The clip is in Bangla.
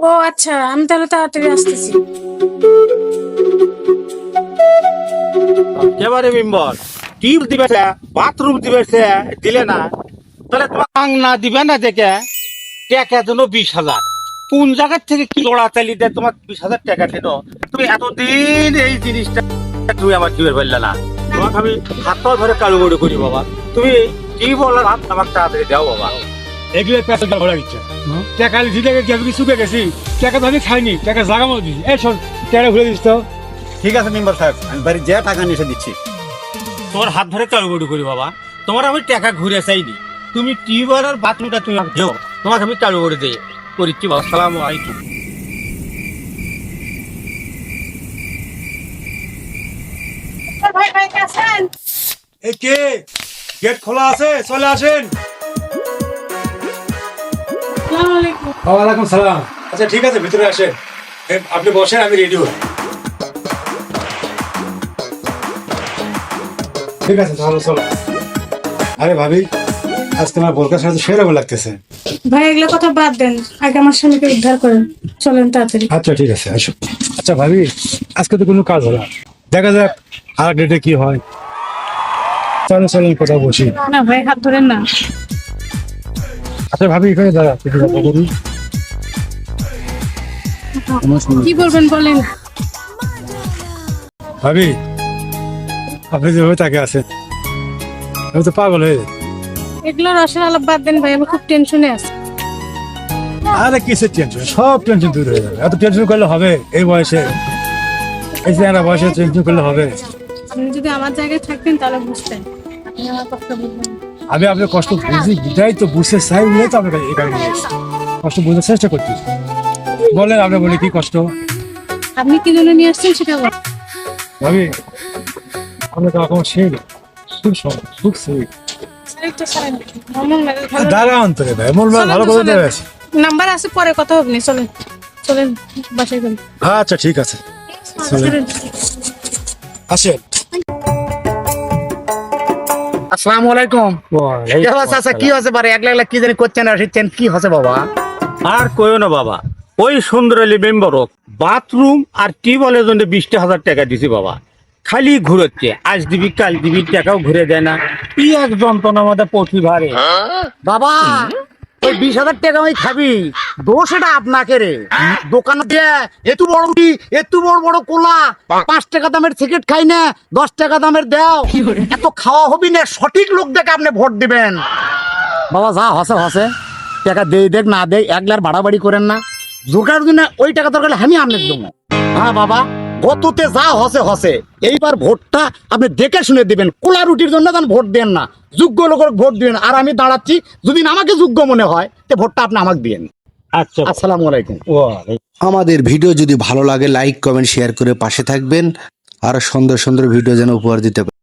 ও আচ্ছা, আমি তাহলে তাড়াতাড়ি আসতেছি। এবারে মেম্বার টিপ দিবে বাথরুম দিবে দিলে না, তাহলে তোমার না দিবে না দেখে টাকা যেন 20,000। কোন জায়গার থেকে কি লড়াচালি দেয় তোমার 20,000 টাকা দিল? তুমি এতদিন এই জিনিসটা তুমি আমার দিবে বললে না। তোমাকে আমি হাত পা ধরে কালো গড়ে করি বাবা, তুমি কি বলার হাত আমাকে তাড়াতাড়ি দাও বাবা। এগুলো পেছন ভরা দিচ্ছে টাকা দিতে আমি শুকে গেছি, টাকা তো আমি খাইনি, টাকা জাগা মতো দিচ্ছি। এই শোন, টাকা ঘুরে দিস তো। ঠিক আছে মেম্বার সাহেব, আমি বাড়ি যা টাকা নিয়ে এসে দিচ্ছি। তোমার হাত ধরে কালো গড়ে করি বাবা, তোমার আমি টাকা ঘুরে চাইনি, তুমি টিউবওয়েল আর বাথরুমটা তুমি দেও, তোমাকে আমি কালো করে দেই করি কি বাবা। আসসালামু আলাইকুম। ভাই ভাই আছেন? এই কে? গেট খোলা আছে, চলে আসেন। আসসালামু আলাইকুম। ওয়ালাইকুম সালাম। আচ্ছা ঠিক আছে, ভিতরে আসেন। আপনি বসেন, আমি রেডি হই। ঠিক আছে তাহলে চলো। আরে ভাবি, আজকে আমার বোরকার সাথে সেরকম লাগতেছে। ভাই এগুলো কথা বাদ দেন, আগে আমার স্বামীকে উদ্ধার করেন। চলেন তাড়াতাড়ি। আচ্ছা ঠিক আছে, আসো। আচ্ছা ভাবি, আজকে তো কোনো কাজ হলো না, দেখা যাক আর ডেটে কি হয়। চলো চলো কথা বসি। না ভাই, হাত ধরেন না। আচ্ছা ভাবি, এখানে দাঁড়া, কিছু কথা বলি। কি বলবেন বলেন। ভাবি, আপনি যেভাবে তাকে আছেন, আমি তো পাগল হয়ে যাই। এগুলো রসের আলাপ বাদ দেন ভাই, আমি খুব টেনশনে আছি। আরে কিসের টেনশন, সব টেনশন দূর হয়ে যাবে। এত টেনশন করলে হবে এই বয়সে? এই যে একটা বয়সে টেনশন করলে হবে? আপনি যদি আমার জায়গায় থাকতেন তাহলে বুঝতেন, আপনি আমার কথা বুঝবেন। আমি আপনার কষ্ট বুঝি, বিদায় তো বুঝতে চাই বলে তো আপনাকে এখানে নিয়ে এসেছি। কষ্ট বুঝতে চেষ্টা করছি। বলেন, আপনি বলে কি কষ্ট? আপনি কি জন্য নিয়ে আসছেন সেটা বলেন। ভাবি, আপনি তো এখন সেই খুব সহজ, খুব সুইট। একটু ছাড়েন, আমার মেজাজ ভালো না। দাঁড়া অন্তরে ভাই, মন ভালো করে দেবে। নাম্বার আছে, পরে কথা হবে না। চলেন চলেন, বাসায় গেল। আচ্ছা ঠিক আছে, চলেন। আসেন। আসসালামু আলাইকুম। চাচা কি হচ্ছে পারে, একলা একলা কি জানি করছেন আসছেন, কি হচ্ছে বাবা? আর কইও না বাবা, ওই সুন্দরী মেম্বার বাথরুম আর টিউবওয়েলের জন্য 20,000 টাকা দিছি বাবা, খালি ঘুরোচ্ছে, আজ দিবি কাল দিবি, টাকাও ঘুরে দেয় না। কি এক যন্ত্রণা আমাদের পথি ভারে বাবা ওই 20,000 টাকা আমি খাবি, দোষ এটা আপনাকে রে। দোকান দিয়ে এত বড় মুড়ি, এত বড় বড় কোলা, 5 টাকা দামের সিগারেট খাই না, 10 টাকা দামের দেও, এত খাওয়া হবি না। সঠিক লোক দেখে আপনি ভোট দিবেন বাবা। যা হসে হসে, টাকা দেই দেখ না দেই, একলার বাড়াবাড়ি করেন না। দরকার দিন ওই টাকা দরকার আমি আপনার দেবো। হ্যাঁ বাবা, গততে যা হসে হসে, এইবার ভোটটা আপনি দেখে শুনে দিবেন। কোলা রুটির জন্য ভোট দেন না, যোগ্য লোকের ভোট দিবেন। আর আমি দাঁড়াচ্ছি, যদি আমাকে যোগ্য মনে হয় তো ভোটটা আপনি আমাকে দিবেন। আচ্ছা, আসসালামু আলাইকুম। আমাদের ভিডিও যদি ভালো লাগে লাইক কমেন্ট শেয়ার করে পাশে থাকবেন, আরো সুন্দর সুন্দর ভিডিও যেন উপহার দিতে পারি।